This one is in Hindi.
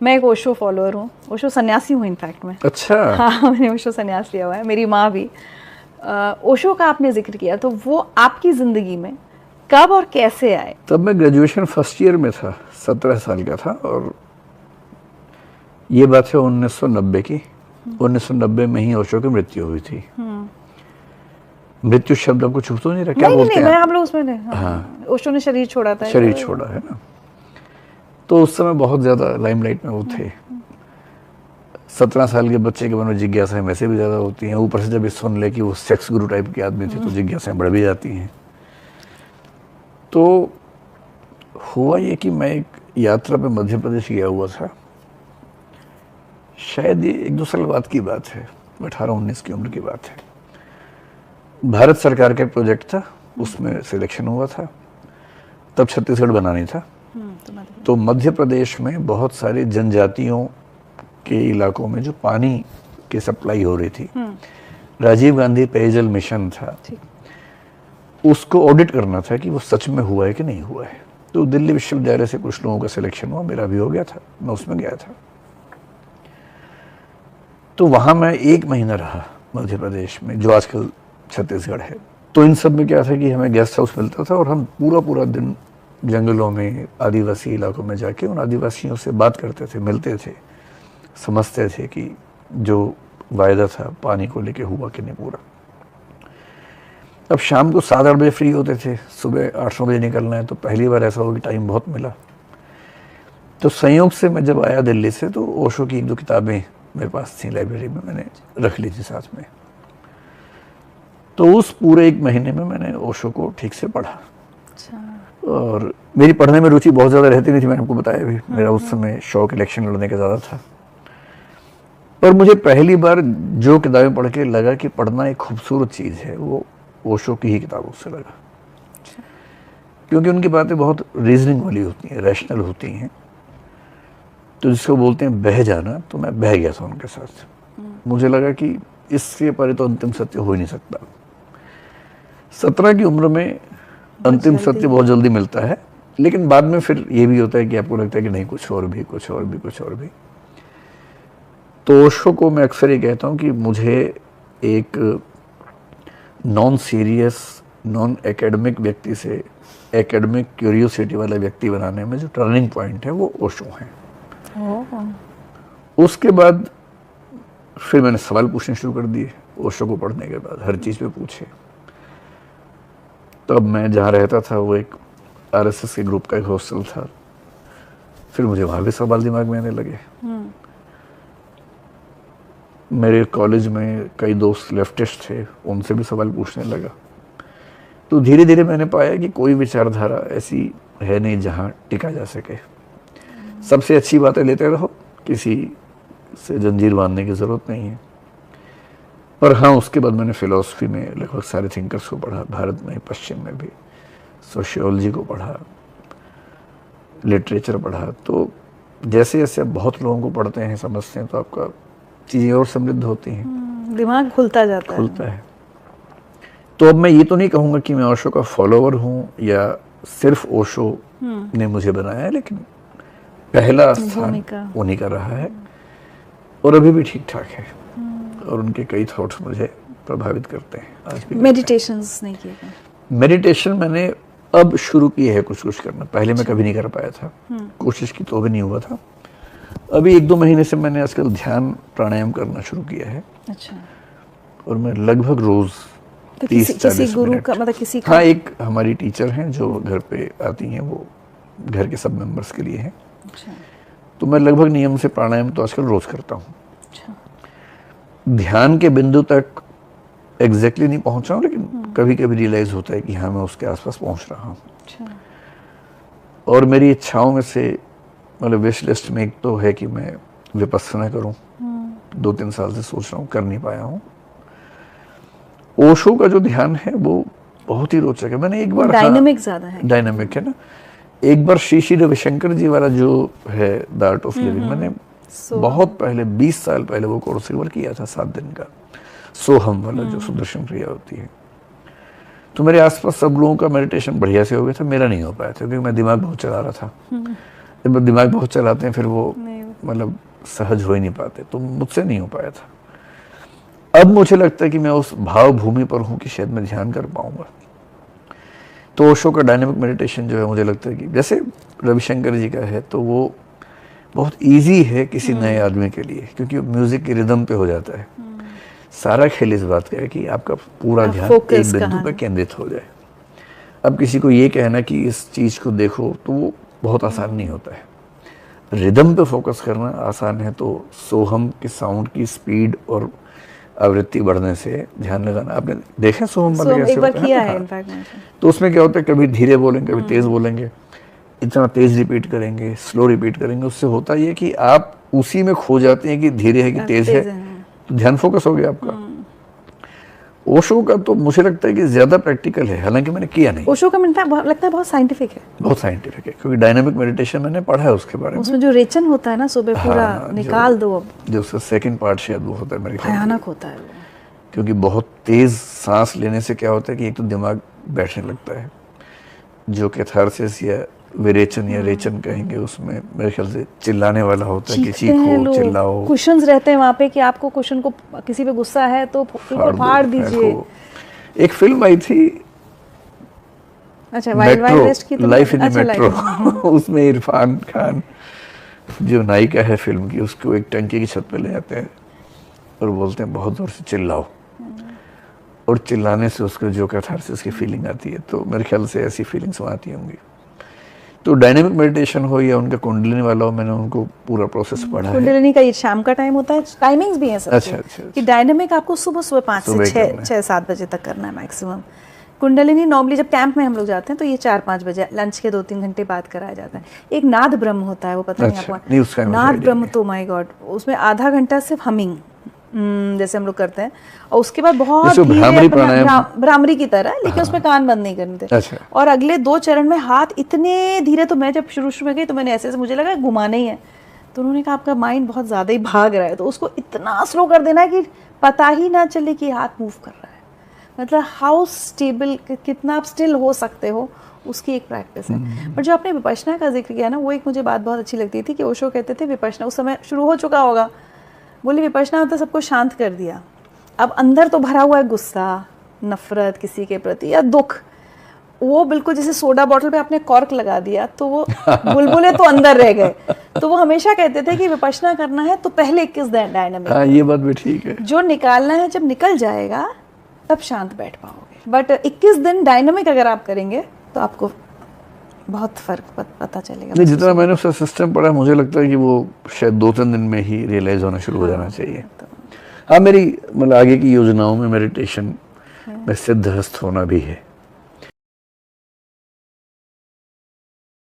मैं एक ओशो फॉलोअर हूँ, ओशो सन्यासी हूँ इनफैक्ट मैं। अच्छा। हाँ, मैंने ओशो सन्यास लिया हुआ है, मेरी माँ भी। ओशो का आपने जिक्र किया, तो वो आपकी ज़िंदगी में कब और कैसे आए? तब मैं ग्रेजुएशन फर्स्ट ईयर में था, 17 साल का था, और ये बात है 1990 की। 1990 में ही ओशो की मृत्यु हुई थी। मृत्यु शब्द आपको छू तो नहीं रहा, क्या बोलते हैं मैं आप? आप लोग उसमें हाँ, ओशो ने शरीर छोड़ा था। शरीर छोड़ा है ना। तो उस समय बहुत ज़्यादा लाइमलाइट में वो थे। 17 साल के बच्चे के मन में जिज्ञासाएं वैसे भी ज़्यादा होती हैं, ऊपर से जब ये सुन ले कि वो सेक्स गुरु टाइप के आदमी थे तो जिज्ञासाएं बढ़ भी जाती हैं। तो हुआ ये कि मैं एक यात्रा पे मध्य प्रदेश गया हुआ था। शायद ये 1-2 साल बाद की बात है, 18-19 की उम्र की बात है। भारत सरकार का एक प्रोजेक्ट था, उसमें सिलेक्शन हुआ था। तब छत्तीसगढ़ बना नहीं था। तो मध्य प्रदेश में बहुत सारी जनजातियों के इलाकों में जो पानी की सप्लाई हो रही थी, राजीव गांधी पेयजल मिशन था, उसको ऑडिट करना था कि वो सच में हुआ है कि नहीं हुआ है। तो दिल्ली विश्वविद्यालय से कुछ लोगों का सिलेक्शन हुआ, मेरा भी हो गया था, मैं उसमें गया था। तो वहाँ मैं 1 महीना रहा मध्य प्रदेश में, जो आजकल छत्तीसगढ़ है। तो इन सब में क्या था कि हमें गेस्ट हाउस मिलता था और हम पूरा दिन जंगलों में, आदिवासी इलाकों में जाके उन आदिवासियों से बात करते थे, मिलते थे, समझते थे कि जो वायदा था पानी को लेके हुआ कि नहीं पूरा। अब शाम को 7-8 बजे फ्री होते थे, सुबह 8-9 बजे निकलना है। तो पहली बार ऐसा हो कि टाइम बहुत मिला। तो संयोग से मैं जब आया दिल्ली से तो ओशो की 1-2 किताबें मेरे पास थी, लाइब्रेरी में मैंने रख ली थी साथ में। तो उस पूरे 1 महीने में मैंने ओशो को ठीक से पढ़ा। अच्छा। और मेरी पढ़ने में रुचि बहुत ज़्यादा रहती नहीं थी, मैंने आपको बताया भी। मेरा उस समय शौक इलेक्शन लड़ने का ज़्यादा था। पर मुझे पहली बार जो किताबें पढ़ के लगा कि पढ़ना एक खूबसूरत चीज़ है, वो ओशो की ही किताबों से लगा। क्योंकि उनकी बातें बहुत रीजनिंग वाली होती हैं, रैशनल होती हैं। तो जिसको बोलते हैं बह जाना, तो मैं बह गया था उनके साथ। मुझे लगा कि इससे परे तो अंतिम सत्य हो ही नहीं सकता। 17 की उम्र में अंतिम सत्य बहुत जल्दी मिलता है, लेकिन बाद में फिर ये भी होता है कि आपको लगता है कि नहीं, कुछ और भी, कुछ और भी, कुछ और भी। तो ओशो को मैं अक्सर ये कहता हूँ कि मुझे एक नॉन सीरियस, नॉन एकेडमिक व्यक्ति से एकेडमिक क्यूरियोसिटी वाला व्यक्ति बनाने में जो टर्निंग पॉइंट है वो ओशो है। उसके बाद फिर मैंने सवाल पूछने शुरू कर दिए ओशो को पढ़ने के बाद, हर चीज़ पे पूछे। तब मैं जहाँ रहता था वो एक आरएसएस के ग्रुप का एक हॉस्टल था। फिर मुझे वहाँ भी सवाल दिमाग में आने लगे। मेरे कॉलेज में कई दोस्त लेफ्टिस्ट थे, उनसे भी सवाल पूछने लगा। तो धीरे धीरे मैंने पाया कि कोई विचारधारा ऐसी है नहीं जहाँ टिका जा सके। सबसे अच्छी बातें लेते रहो, किसी से जंजीर बांधने की ज़रूरत नहीं है। पर हाँ, उसके बाद मैंने फ़िलासफ़ी में लगभग सारे थिंकर्स को पढ़ा, भारत में, पश्चिम में भी। सोशियोलॉजी को पढ़ा, लिटरेचर पढ़ा। तो जैसे जैसे आप बहुत लोगों को पढ़ते हैं, समझते हैं, तो आपका चीज़ें और समृद्ध होती हैं, दिमाग खुलता जाता है। तो अब मैं ये तो नहीं कहूँगा कि मैं ओशो का फॉलोवर हूँ या सिर्फ ओशो ने मुझे बनाया है, लेकिन पहला स्थान उन्हीं का रहा है और अभी भी ठीक ठाक है। और उनके कई थॉट्स मुझे प्रभावित करते हैं आज भी। मेडिटेशंस नहीं किए? मेडिटेशन मैंने अब शुरू की है कुछ कुछ करना, पहले मैं कभी नहीं कर पाया था। कोशिश की तो भी नहीं हुआ था। अभी 1-2 महीने से मैंने आजकल ध्यान प्राणायाम करना शुरू किया है। अच्छा। और मैं लगभग रोज 30-40 गुरु का, मतलब किसी का? हाँ, एक हमारी टीचर हैं जो घर पे आती हैं, वो घर के सब मेंबर्स के लिए हैं। अच्छा। तो मैं लगभग नियम से प्राणायाम तो आजकल रोज करता हूँ। अच्छा। ध्यान के बिंदु तक एग्जैक्टली नहीं पहुंचा हूँ, लेकिन कभी कभी रियलाइज होता है कि हाँ, मैं उसके आसपास पहुंच रहा हूँ। अच्छा। और मेरी इच्छाओं में से, मतलब विश लिस्ट में एक तो है कि मैं विपस्सना करूं। 2-3 साल से सोच रहा हूं, कर नहीं पाया हूं। ओशो का जो ध्यान है वो बहुत ही रोचक है। मैंने एक बार, डायनामिक ज़्यादा है, डायनामिक है ना। एक बार श्री रविशंकर जी वाला जो है द आर्ट ऑफ लिविंग, मैंने बहुत पहले 20 साल पहले वो कोर्स किया था, 7 दिन का, सोहम वाला जो सुदर्शन क्रिया होती है। तो मेरे आसपास सब लोगों का मेडिटेशन बढ़िया से हो गया था, मेरा नहीं हो पाया था क्योंकि मैं दिमाग बहुत चला रहा था। जब दिमाग बहुत चलाते हैं फिर वो मतलब सहज हो ही नहीं पाते, तो मुझसे नहीं हो पाया था। अब मुझे लगता है कि मैं उस भाव भूमि पर हूँ कि शायद मैं ध्यान कर पाऊंगा। तो ओशो का डायनेमिक मेडिटेशन जो है, मुझे लगता है कि जैसे रविशंकर जी का है, तो वो बहुत इजी है किसी नए आदमी के लिए, क्योंकि म्यूजिक की रिदम पे हो जाता है। सारा खेल इस बात का है कि आपका पूरा ध्यान एक बिंदु पे केंद्रित हो जाए। अब किसी को ये कहना कि इस चीज को देखो, तो वो बहुत आसान नहीं होता है। रिदम पे फोकस करना आसान है, तो सोहम के साउंड की स्पीड और आवृत्ति बढ़ने से ध्यान लगाना, आपने देखा सोहम वाले कैसे एक बार होता है किया ना? है हाँ। इनफैक्ट मैंने। तो उसमें क्या होता है, कभी धीरे बोलेंगे, कभी तेज बोलेंगे, इतना तेज रिपीट करेंगे, स्लो रिपीट करेंगे, उससे होता ये कि आप उसी में खो जाते हैं कि धीरे है कि तेज है, तो ध्यान फोकस हो गया आपका। ओशो का तो मुझे लगता है कि ज्यादा प्रैक्टिकल है, हालांकि मैंने किया नहीं। ओशो का मिलता है, लगता है बहुत साइंटिफिक है। बहुत साइंटिफिक है, क्योंकि डायनामिक मेडिटेशन मैंने पढ़ा है उसके बारे में। उसमें जो रेचन होता है ना सुबह, पूरा हाँ, निकाल दो। अब जो उसका सेकंड पार्ट शायद वो होता है मेरे ख्याल से। भयानक होता है वो। क्योंकि बहुत तेज सांस लेने से क्या होता है कि एक तो दिमाग बैठने लगता है, जो कैथारसिस या विरेचन या रेचन कहेंगे, उसमें मेरे ख्याल से चिल्लाने वाला होता है कि चीखो, चिल्लाओ। कुशन्स रहते हैं वहाँ पे कि आपको कुशन को, किसी पे गुस्सा है तो फाड़ दीजिए। एक फिल्म आई थी, अच्छा, वाइल्ड वाइल्ड वेस्ट की, तो लाइफ इन मेट्रो, उसमें इरफान खान जो नायिका है फिल्म की, उसको एक टंकी की छत पे ले जाते हैं और बोलते हैं बहुत जोर से चिल्लाओ, और चिल्लाने से उसको जो कैथारसिस की फीलिंग आती है। तो मेरे ख्याल से ऐसी फीलिंग्स वहाँ आती होंगी। तो डायनेमिक मेडिटेशन हो या उनका कुंडलिनी वाला हो, मैंने उनको पूरा प्रोसेस पढ़ा है। कुंडलिनी का ये शाम का टाइम होता है, टाइमिंग्स भी हैं सब। अच्छा, कि डायनेमिक आपको सुबह 5 से 6-7 बजे तक करना है मैक्सिमम। कुंडलिनी नॉर्मली जब कैंप में हम लोग जाते हैं तो ये 4-5 बजे, लंच के 2-3 घंटे बाद कराया जाता है। एक नाद ब्रह्म होता है, वो पता नहीं आपको? नाद ब्रह्म, तो माय गॉड, उसमें आधा घंटा सिर्फ हमिंग जैसे हम लोग करते हैं, और उसके बाद बहुत भ्रामरी की तरह, लेकिन उसमें कान बंद नहीं करने थे। अच्छा। और अगले 2 चरण में हाथ इतने धीरे, तो मैं जब शुरू में गई तो मैंने ऐसे मुझे लगा घुमाना ही है, तो उन्होंने कहा आपका माइंड बहुत ज़्यादा ही भाग रहा है, तो उसको इतना स्लो कर देना है कि पता ही ना चले कि हाथ मूव कर रहा है। मतलब हाउ स्टेबल, कितना आप स्टिल हो सकते हो, उसकी एक प्रैक्टिस है। पर जो आपने विपश्यना का जिक्र किया ना, वो एक मुझे बात बहुत अच्छी लगती थी कि ओशो कहते थे विपश्यना उस समय शुरू हो चुका होगा, बोले विपश्यना मतलब सबको शांत कर दिया, अब अंदर तो भरा हुआ है गुस्सा, नफरत किसी के प्रति या दुख, वो बिल्कुल जैसे सोडा बॉटल पे आपने कॉर्क लगा दिया तो वो बुलबुले तो अंदर रह गए। तो वो हमेशा कहते थे कि विपश्यना करना है तो पहले 21 दिन डायनामिक। हाँ, ये बात भी ठीक है। जो निकालना है जब निकल जाएगा तब शांत बैठ पाओगे, बट 21 दिन डायनामिक अगर आप करेंगे तो आपको बहुत फर्क पता चलेगा। नहीं, जितना मैंने उसका सिस्टम पढ़ा, मुझे लगता है कि वो शायद 2-3 दिन में ही रियलाइज होना शुरू हो जाना चाहिए। हाँ, मेरी मतलब आगे की योजनाओं में मेडिटेशन में सिद्धहस्त होना भी है।